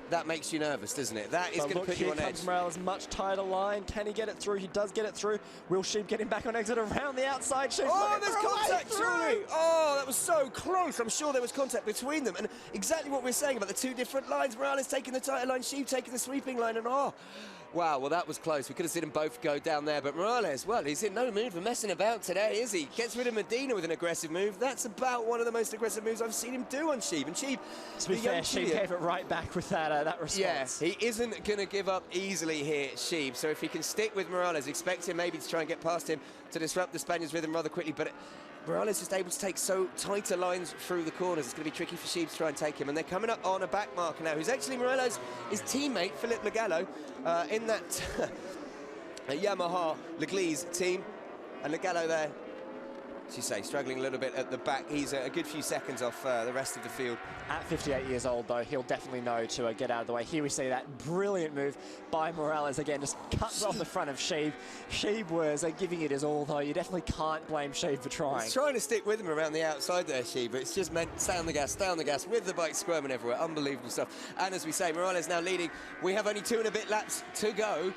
that makes you nervous, doesn't it? That is going to put you on edge. Here comes Morales, much tighter line. Can he get it through? He does get it through. Will Sheeb get him back on exit around the outside? Sheeb's there's contact, surely. Oh, that was so close. I'm sure there was contact between them. And exactly what we're saying about the 2 different lines. Morales taking the tighter line, Sheeb taking the sweeping line, and wow, well, that was close. We could have seen them both go down there, but Morales, well, he's in no mood for messing about today, is he? Gets rid of Medina with an aggressive move. That's about one of the most aggressive moves I've seen him do on Sheeb. And Sheeb, to be fair, Sheeb gave it right back with that response. Yeah, he isn't going to give up easily here, Sheeb. So if he can stick with Morales, expect him maybe to try and get past him to disrupt the Spaniards' rhythm rather quickly, but Morales is just able to take so tighter lines through the corners. It's going to be tricky for Sheeb to try and take him. And they're coming up on a back marker now, who's actually Morales' his teammate, Philippe Legallo, in that Yamaha Leglise team. And Legallo there, as you say, struggling a little bit at the back. He's a good few seconds off the rest of the field. At 58 years old, though, he'll definitely know to get out of the way. Here we see that brilliant move by Morales again, just cuts off the front of Sheeb. Sheeb was giving it his all, though. You definitely can't blame Sheeb for trying. He's trying to stick with him around the outside there, Sheeb, but it's just meant stay on the gas, with the bike squirming everywhere. Unbelievable stuff. And as we say, Morales now leading. We have only 2 and a bit laps to go.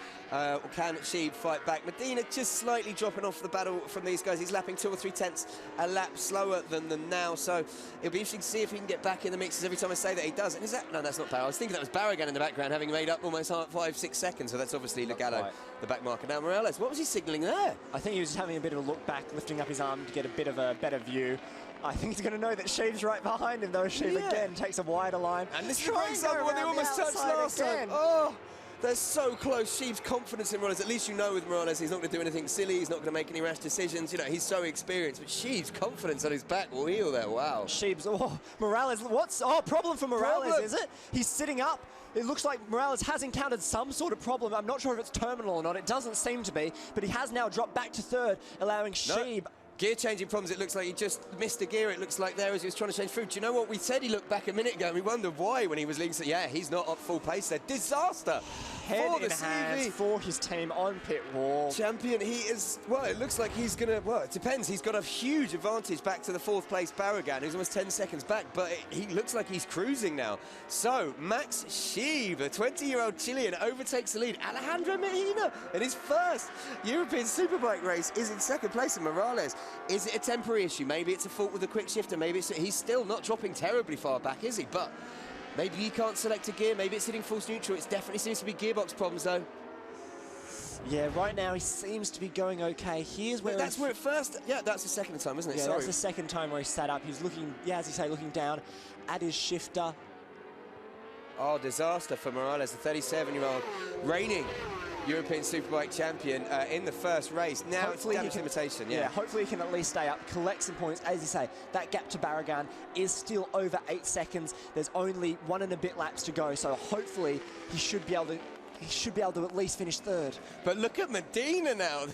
Can Sheeb fight back? Medina just slightly dropping off the battle from these guys. He's lapping 2 or 3 tenths a lap slower than them now, so it'll be interesting to see if he can get back in the mixes every time I say that he does. And is that... No, that's not Barrow. I was thinking that was Barragan in the background, having made up almost 5-6 seconds, so that's obviously Legallo, the back marker. Now, Morales, what was he signalling there? I think he was just having a bit of a look back, lifting up his arm to get a bit of a better view. I think he's going to know that Sheeb's right behind him, though. Sheeb again takes a wider line. And this is a great example when they almost touched last time. Oh, they're so close. Sheeb's confidence in Morales. At least you know with Morales, he's not going to do anything silly. He's not going to make any rash decisions. You know, he's so experienced. But Sheeb's confidence on his back will heal there. Wow. Sheeb's... Oh, Morales... What's... Oh, problem for Morales, is it? He's sitting up. It looks like Morales has encountered some sort of problem. I'm not sure if it's terminal or not. It doesn't seem to be. But he has now dropped back to third, allowing Sheeb... Gear changing problems, it looks like he just missed a gear, it looks like there as he was trying to change food. Do you know what? We said he looked back a minute ago and we wondered why when he was leading. So yeah, he's not up full pace there. Disaster Head in hands for his team on pit wall. Champion, he is, well, it looks like he's going to, well, it depends. He's got a huge advantage back to the 4th place Barragan, who's almost 10 seconds back, but he looks like he's cruising now. So, Max Sheeb, a 20-year-old Chilean, overtakes the lead. Alejandro Medina in his first European Superbike race is in 2nd place, and Morales, is it a temporary issue? Maybe it's a fault with the quick shifter. Maybe it's, he's still not dropping terribly far back, is he? But maybe he can't select a gear. Maybe it's hitting false neutral. It definitely seems to be gearbox problems, though. Yeah, right now he seems to be going okay. Here's where... That's where at first... Yeah, that's the second time, isn't it? Yeah, Sorry. That's the second time where he sat up. He was looking, yeah, as you say, looking down at his shifter. Oh, disaster for Morales, the 37-year-old reigning European Superbike champion in the first race. Now hopefully it's damage limitation, yeah. Hopefully he can at least stay up, collect some points. As you say, that gap to Barragan is still over 8 seconds. There's only 1 and a bit laps to go, so hopefully he should be able to at least finish 3rd. But look at Medina now.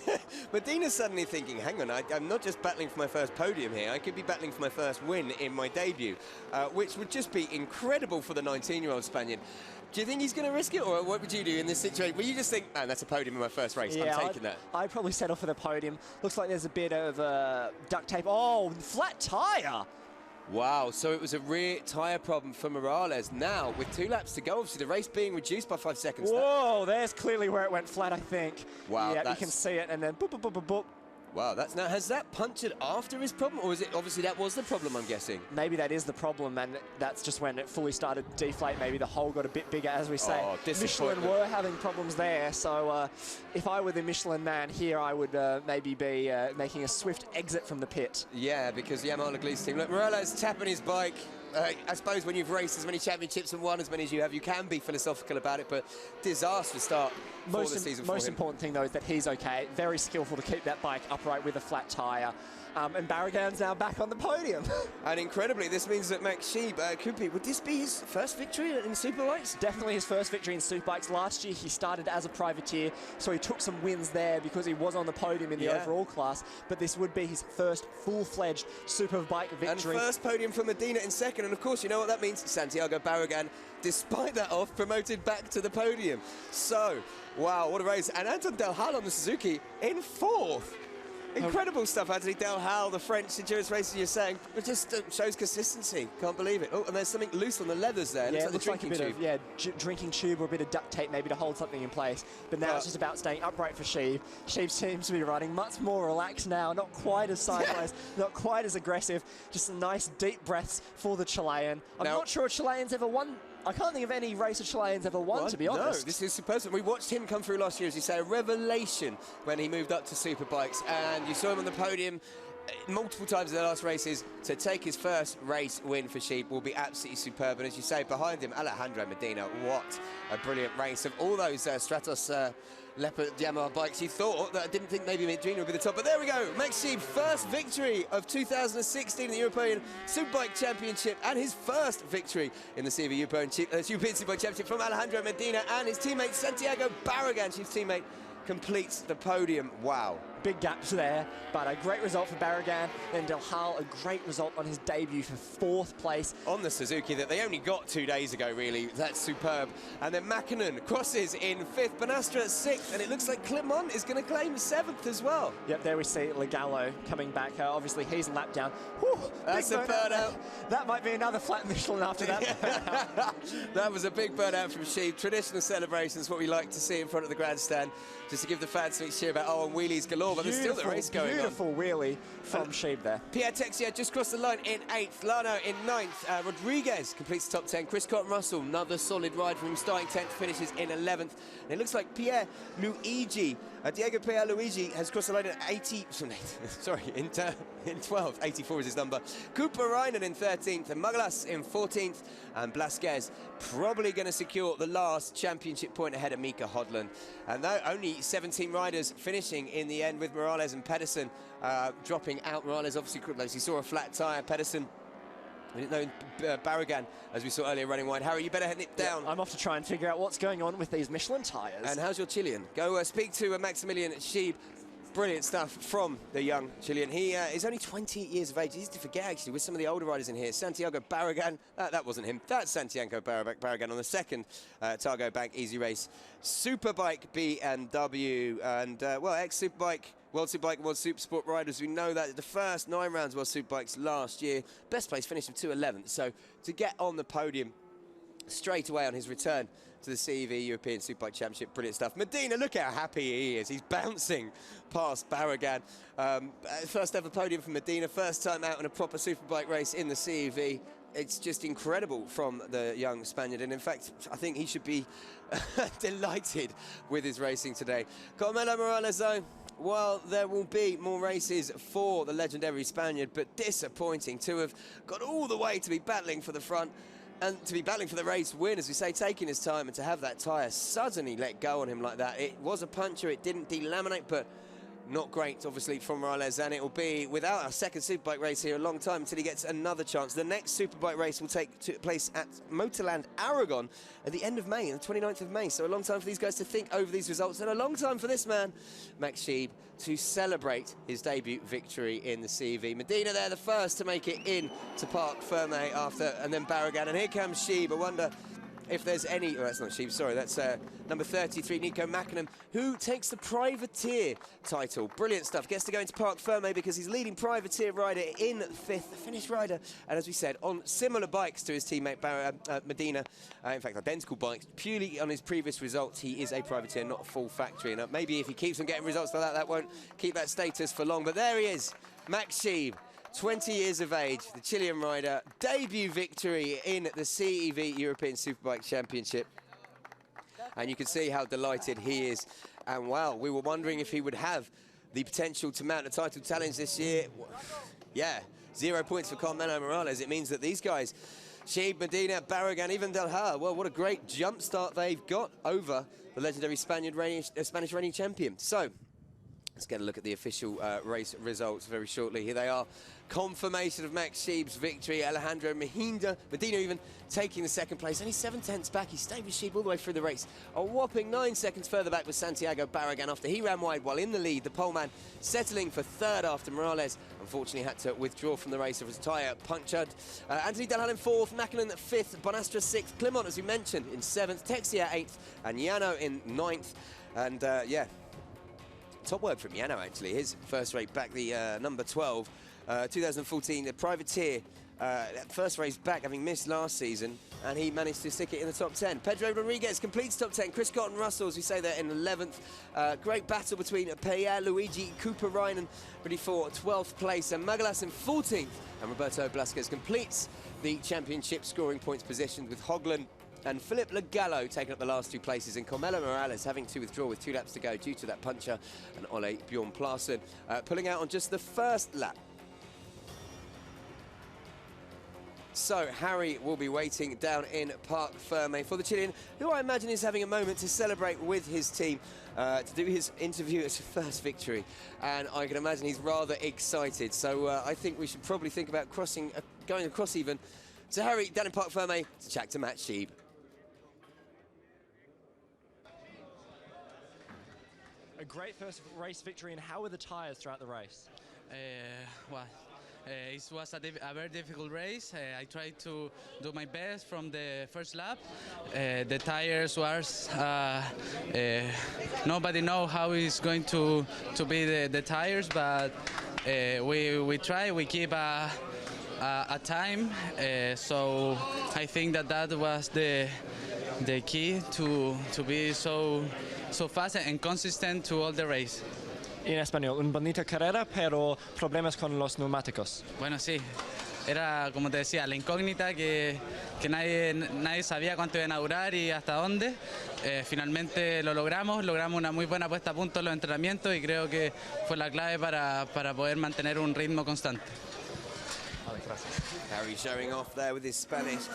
Medina's suddenly thinking, hang on, I'm not just battling for my first podium here, I could be battling for my first win in my debut, which would just be incredible for the 19-year-old Spaniard. Do you think he's going to risk it, or what would you do in this situation? Will you just think, man, that's a podium in my first race, yeah, I'm taking that? I'd probably settle for the podium. Looks like there's a bit of duct tape. Oh, flat tyre! Wow, so it was a rear tyre problem for Morales. Now, with 2 laps to go, obviously the race being reduced by 5 seconds. Whoa, there's clearly where it went flat, I think. Wow, yeah, you can see it, and then boop, boop, boop, boop, boop. Wow, that's now, has that punctured after his problem, or is it, obviously that was the problem, I'm guessing? Maybe that is the problem, and that's just when it fully started to deflate. Maybe the hole got a bit bigger, as we say. Oh, Michelin were having problems there, so if I were the Michelin man here, I would maybe be making a swift exit from the pit. Yeah, because Yamaha Legli's team, look, Morales tapping his bike. I suppose when you've raced as many championships and won as many as you have, you can be philosophical about it, but disastrous start for the season for him. Most important thing, though, is that he's okay. Very skillful to keep that bike upright with a flat tyre. And Barragan's now back on the podium. And incredibly, this means that Max Sheeb could be... Would this be his first victory in Superbikes? Definitely his first victory in Superbikes. Last year, he started as a privateer, so he took some wins there because he was on the podium in the overall class. But this would be his first full-fledged Superbike victory. And first podium for Medina in second. And of course, you know what that means? Santiago Barragan, despite that off, promoted back to the podium. So, wow, what a race. And Anton Delhal on the Suzuki in 4th. Incredible stuff, Anthony Delhal, the French endurance racer, you're saying. It just shows consistency. Can't believe it. Oh, and there's something loose on the leathers there. Yeah, it looks like a bit of, drinking tube or a bit of duct tape maybe to hold something in place. But now it's just about staying upright for Sheeb. Sheeb seems to be running much more relaxed now, not quite as sideways, not quite as aggressive. Just some nice deep breaths for the Chilean. I'm not sure a Chilean's ever won. I can't think of any race a Chilean's ever won, to be honest. No, this is superb. We watched him come through last year, as you say, a revelation when he moved up to Superbikes. And you saw him on the podium multiple times in the last races. To take his first race win for Sheeb will be absolutely superb. And as you say, behind him, Alejandro Medina. What a brilliant race. Of all those Stratos Leopard Yamaha bikes, you thought that I didn't think maybe Medina would be the top. But there we go. Max Sheeb, first victory of 2016 in the European Superbike Championship and his first victory in the CV European Superbike Championship from Alejandro Medina, and his teammate Santiago Barragan, Sheeb's teammate, completes the podium. Wow. big gaps there, but a great result for Barragan. Then Del Hal, a great result on his debut for 4th place. On the Suzuki that they only got 2 days ago, really. That's superb. And then Mäkinen crosses in 5th, Bonastra 6th, and it looks like Clement is going to claim 7th as well. Yep, there we see Legallo coming back. Obviously, he's a lap down. Whew, that's a burnout. That might be another flat Michelin after that. That was a big burnout from Sheeb. Traditional celebrations, what we like to see in front of the grandstand, just to give the fans something to cheer about. Oh, and wheelies galore, but there's still the race going on. Beautiful wheelie from Sheeb there. Pierre Texier just crossed the line in 8th. Lano in 9th. Rodriguez completes the top 10. Chris Cotton-Russell, another solid ride from him, starting 10th, finishes in 11th. And it looks like Pierre Luigi, Diego Pierre Luigi has crossed the line at 80, sorry, in 12th. 84 is his number. Cooper Reinen in 13th, and Magalas in 14th. And Blasquez probably going to secure the last championship point ahead of Mika Hodlund. And though only 17 riders finishing in the end, with Morales and Pedersen dropping out. Morales obviously, he saw a flat tyre. Pedersen, we didn't know Barragan, as we saw earlier, running wide. Harry, you better nip down. I'm off to try and figure out what's going on with these Michelin tyres. And how's your Chilean? Go speak to Maximilian Sheeb. Brilliant stuff from the young Chilean. He is only 20 years of age. Easy to forget, actually, with some of the older riders in here. Santiago Barragan, that wasn't him. That's Santiago Barragan on the second Targo Bank Easy Race Superbike BMW. And, well, ex-Superbike, World Superbike, World Supersport riders. We know that the first 9 rounds World Superbikes last year, best place finished with 211th. So to get on the podium straight away on his return to the CEV European Superbike Championship, brilliant stuff. Medina, look how happy he is. He's bouncing past Barragan. First ever podium for Medina, first time out in a proper Superbike race in the CEV. It's just incredible from the young Spaniard, and in fact, I think he should be delighted with his racing today. Carmelo Morales, though, well, there will be more races for the legendary Spaniard, but disappointing to have got all the way to be battling for the front and to be battling for the race win, as we say, taking his time, and to have that tyre suddenly let go on him like that. It was a puncher, it didn't delaminate, but not great, obviously, from Morales, and it will be without a second Superbike race here a long time until he gets another chance. The next Superbike race will take place at Motorland Aragon at the end of May, the 29th of May. So a long time for these guys to think over these results, and a long time for this man, Max Sheeb, to celebrate his debut victory in the CEV. Medina there, the first to make it in to Parc Fermé after, and then Barragan. And here comes Sheeb. I wonder if there's any, oh, that's not Sheeb, sorry, that's number 33, Nico Mäkinen, who takes the Privateer title. Brilliant stuff. Gets to go into Parc Fermé because he's leading Privateer rider in 5th, finished rider, and as we said, on similar bikes to his teammate Medina, in fact, identical bikes. Purely on his previous results, he is a Privateer, not a full factory. And maybe if he keeps on getting results like that, that won't keep that status for long. But there he is, Max Sheeb. 20 years of age, the Chilean rider, debut victory in the CEV European Superbike Championship. And you can see how delighted he is. And wow, we were wondering if he would have the potential to mount a title challenge this year. Yeah, 0 points for Carmelo Morales. It means that these guys, Sheeb, Medina, Barragan, even Del Hal, well, what a great jump start they've got over the legendary Spanish reigning champion. So, let's get a look at the official race results very shortly. Here they are. Confirmation of Max Sheeb's victory. Alejandro Medina even taking the second place. Only 7/10 back. He stayed with Sheeb all the way through the race. A whopping 9 seconds further back was Santiago Barragan after he ran wide while in the lead. The poleman settling for 3rd after Morales unfortunately had to withdraw from the race of his tyre punctured. Anthony Del Hal in 4th, Mäkinen at 5th, Bonastra 6th, Clement, as we mentioned, in 7th, Texier 8th, and Llano in 9th. And yeah, top word from Llano, actually. His first race back, the number 12, 2014, the Privateer, first race back, having missed last season, and he managed to stick it in the top 10. Pedro Rodriguez completes top 10. Chris Cotton-Russell, as we say there, in 11th. Great battle between Pierre Luigi Cooper Reinen, ready for 12th place, and Magalas in 14th. And Roberto Blasquez completes the championship scoring points positioned, with Hoglan and Philip Legallo taking up the last 2 places, and Carmelo Morales having to withdraw with 2 laps to go due to that puncher, and Ole Bjorn Plassen pulling out on just the first lap. So Harry will be waiting down in Parc Fermé for the Chilean, who I imagine is having a moment to celebrate with his team to do his interview as his first victory, and I can imagine he's rather excited. So I think we should probably think about going across even to Harry down in Parc Fermé to chat to Max Sheeb. A great first race victory, and how were the tyres throughout the race? Well, it was a very difficult race. I tried to do my best from the first lap. The tires was nobody know how it's going to be the tires, but we try. We keep a time. So I think that was the key to be so fast and consistent to all the race. En español, una bonita carrera, pero problemas con los neumáticos. Bueno, sí, era como te decía, la incógnita que nadie sabía cuánto iban a durar y hasta dónde. Finalmente lo logramos una muy buena puesta a punto en los entrenamientos y creo que fue la clave para poder mantener un ritmo constante. Harry showing off there with his Spanish,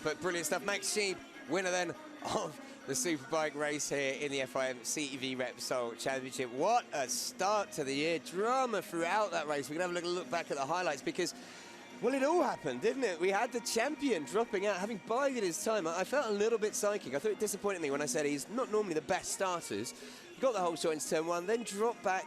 but brilliant stuff. Max Sheep, winner then of the Superbike race here in the FIM CEV Repsol Championship. What a start to the year. Drama throughout that race. We're going to have a look back at the highlights because, well, it all happened, didn't it? We had the champion dropping out, having bided his time. I felt a little bit psychic. I thought it disappointed me when I said he's not normally the best starters. Got the whole shot into turn one, then dropped back,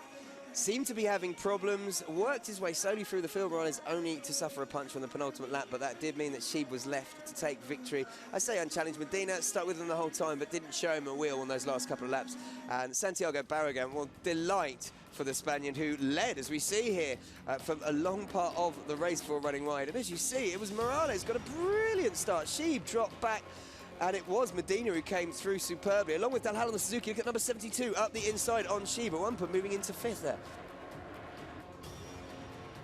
seemed to be having problems, worked his way slowly through the field, Morales, only to suffer a punch on the penultimate lap, but that did mean that Sheeb was left to take victory. I say unchallenged. Medina stuck with him the whole time, but didn't show him a wheel on those last couple of laps. And Santiago Barragan, well, delight for the Spaniard, who led, as we see here, from a long part of the race before running wide. And as you see, it was Morales got a brilliant start. Sheeb dropped back, and it was Medina who came through superbly, along with Dalhal on the Suzuki. Look at number 72 up the inside on Sheeb. At one point, moving into fifth there.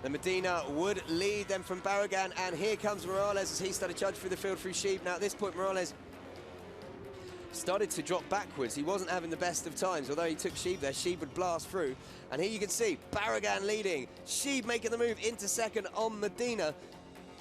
The Medina would lead them from Barragan, and here comes Morales as he started to judge through the field through Sheeb. Now, at this point, Morales started to drop backwards. He wasn't having the best of times, although he took Sheeb there. Sheeb would blast through, and here you can see Barragan leading. Sheeb making the move into second on Medina.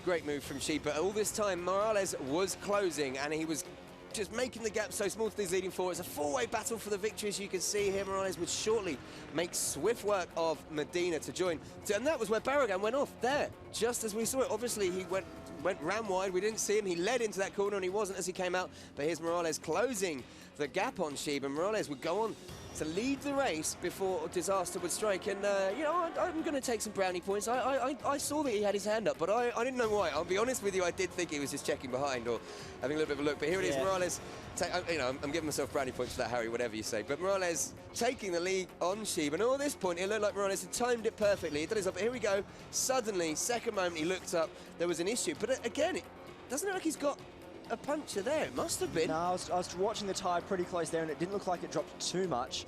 Great move from Sheeb, but all this time Morales was closing, and he was just making the gap so small to these leading four. It's a four-way battle for the victory, as you can see here. Morales would shortly make swift work of Medina to join. And that was where Barragan went off there, just as we saw it. Obviously, he went ran wide. We didn't see him. He led into that corner, and he wasn't as he came out. But here's Morales closing the gap on Sheeb, and Morales would go on to lead the race before disaster would strike. And, you know, I'm going to take some brownie points. I saw that he had his hand up, but I didn't know why. I'll be honest with you, I did think he was just checking behind or having a little bit of a look. But here it is, Morales. You know, I'm giving myself brownie points for that, Harry, whatever you say. But Morales taking the lead on Sheeb. And at this point, it looked like Morales had timed it perfectly. He did his up. Here we go. Suddenly, second moment, he looked up. There was an issue. But again, it doesn't look like he's got a puncture there. It must have been. No, I was watching the tyre pretty close there, and it didn't look like it dropped too much.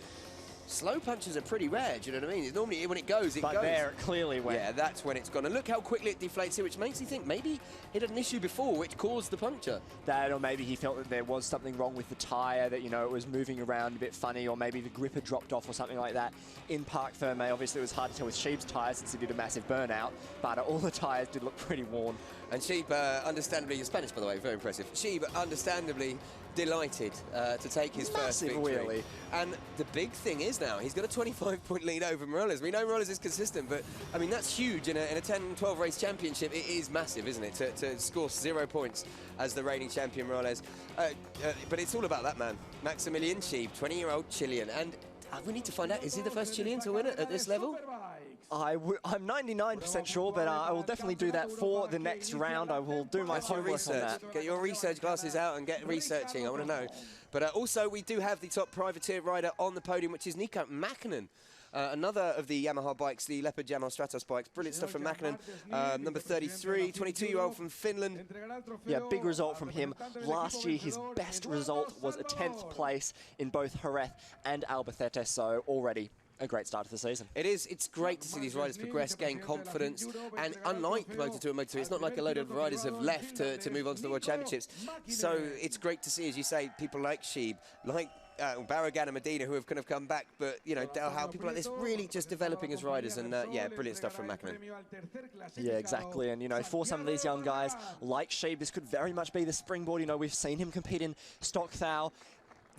Slow punches are pretty rare, do you know what I mean? Normally, when it goes, it goes. But there, it clearly went. Yeah, that's when it's gone. And look how quickly it deflates here, which makes you think maybe it had an issue before, which caused the puncture. That, or maybe he felt that there was something wrong with the tyre, that, you know, it was moving around a bit funny, or maybe the grip had dropped off or something like that. In Parc Fermé, obviously it was hard to tell with Sheeb's tyres since he did a massive burnout, but all the tyres did look pretty worn. And Sheeb, understandably, you're Spanish, by the way, very impressive. Sheeb, understandably delighted to take his first victory. Wheelie. And the big thing is now, he's got a 25-point lead over Morales. We know Morales is consistent, but, I mean, that's huge in a 10-12 race championship. It is massive, isn't it, to score 0 points as the reigning champion, Morales. But it's all about that man, Maximilian Sheeb, 20-year-old Chilean. And we need to find out, is he the first Chilean to win it at this level? I'm 99% sure, but I will definitely do that for the next round. I will do my homework on that. Get your research glasses out and get researching. I want to know. But also, we do have the top privateer rider on the podium, which is Nico Mäkinen. Another of the Yamaha bikes, the Leopard Yamaha Stratos bikes. Brilliant stuff from Mäkinen. Number 33, 22-year-old from Finland. Yeah, big result from him. Last year, his best result was a 10th place in both Jerez and Albacete, so already a great start to the season. It is. It's great to see these riders progress, gain confidence, and unlike Moto2 and Moto3, it's not like a load of riders have left to move on to the World Championships. So it's great to see, as you say, people like Sheeb, like Barragan and Medina, who have kind of come back, but, you know, how people like this really just developing as riders, and yeah, brilliant stuff from Mäkinen. Yeah, exactly, and, you know, for some of these young guys like Sheeb, this could very much be the springboard. You know, we've seen him compete in Stockthal.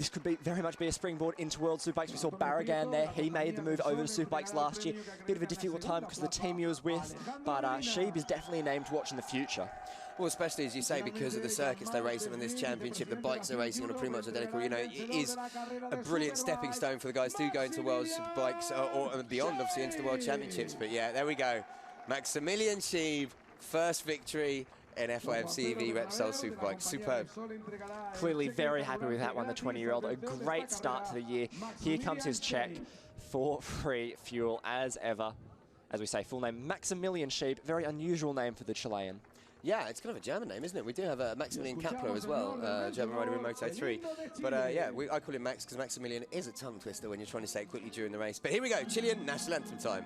this could be very much be a springboard into World Superbikes. We saw Barragan there. He made the move over to Superbikes last year. Bit of a difficult time because of the team he was with, but Sheeb is definitely a name to watch in the future. Well, especially, as you say, because of the circuits they're racing in this championship, the bikes they're racing on are pretty much identical. You know, it is a brilliant stepping stone for the guys to go into World Superbikes or beyond, obviously, into the World Championships. But yeah, there we go. Maximilian Sheeb, first victory in FIM-CV Repsol Superbike. Superb. Clearly very happy with that one, the 20-year-old. A great start to the year. Here comes his check for free fuel, as ever. As we say, full name, Maximilian Sheeb. Very unusual name for the Chilean. Yeah, it's kind of a German name, isn't it? We do have a Maximilian Kapler as well, German rider in Moto 3. But yeah, I call him Max because Maximilian is a tongue twister when you're trying to say it quickly during the race. But here we go, Chilean national anthem time.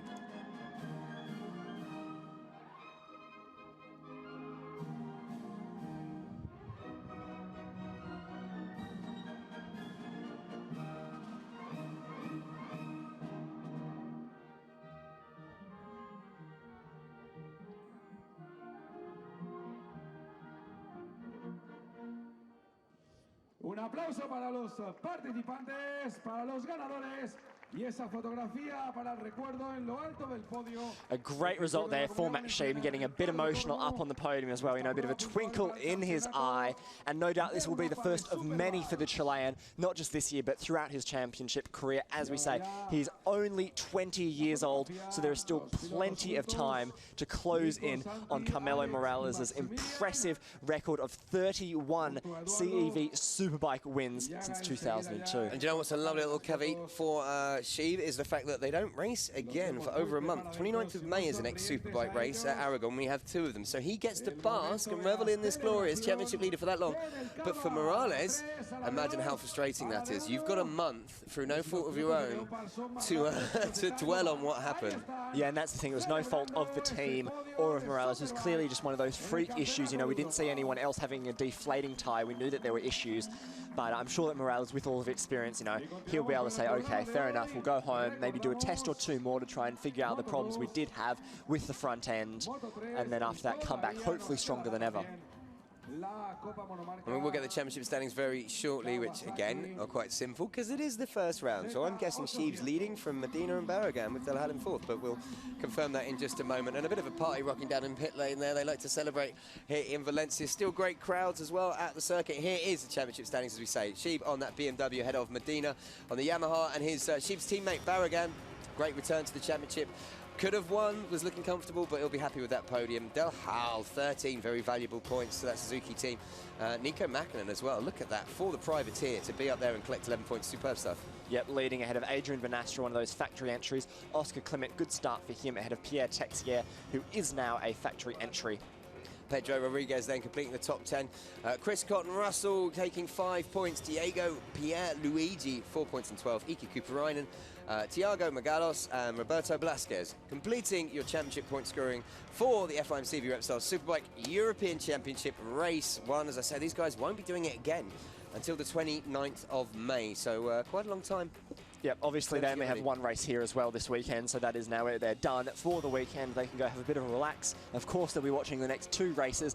Un aplauso para los participantes, para los ganadores. Y esa fotografía para el recuerdo en lo alto del podio. A great result there for Max Sheeb, getting a bit emotional up on the podium as well. You know, a bit of a twinkle in his eye. And no doubt this will be the first of many for the Chilean, not just this year, but throughout his championship career. As we say, he's only 20 years old, so there is still plenty of time to close in on Carmelo Morales' impressive record of 31 CEV Superbike wins since 2002. And you know what's a lovely little caveat for Sheeb is the fact that they don't race again for over a month. 29th of May is the next Superbike race at Aragon. We have two of them. So he gets to bask and revel in this glory as championship leader for that long. But for Morales, imagine how frustrating that is. You've got a month, through no fault of your own, to dwell on what happened. Yeah, and that's the thing. It was no fault of the team or of Morales. It was clearly just one of those freak issues. You know, we didn't see anyone else having a deflating tyre. We knew that there were issues. But I'm sure that Morales, with all of experience, you know, he'll be able to say, okay, fair enough, we'll go home, maybe do a test or two more to try and figure out the problems we did have with the front end. And then after that, come back hopefully stronger than ever. I mean, we'll get the championship standings very shortly, which, again, are quite simple, because it is the first round. So I'm guessing Sheeb's leading from Medina and Barragan with Delhad in fourth, but we'll confirm that in just a moment. And a bit of a party rocking down in pit lane there. They like to celebrate here in Valencia. Still great crowds as well at the circuit. Here is the championship standings, as we say. Sheeb on that BMW ahead of Medina on the Yamaha, and his Sheeb's teammate Barragan. Great return to the championship. Could have won, was looking comfortable, but he'll be happy with that podium. Delhal, 13 very valuable points to that Suzuki team. Nico Mäkinen as well. Look at that, for the privateer to be up there and collect 11 points. Superb stuff. Yep, leading ahead of Adrian Van Astra, one of those factory entries. Oscar Clement, good start for him ahead of Pierre Texier, who is now a factory entry. Pedro Rodriguez then completing the top 10. Chris Cotton Russell taking 5 points. Diego Pierre Luigi, 4 points and 12. Iki Kuparainen, Tiago Magalos and Roberto Blasquez completing your championship point scoring for the FIM-CV Repsol Superbike European Championship Race 1. As I said, these guys won't be doing it again until the 29th of May, so quite a long time. Yep, obviously they only have one race here as well this weekend, so that is now they're done for the weekend. They can go have a bit of a relax. Of course, they'll be watching the next two races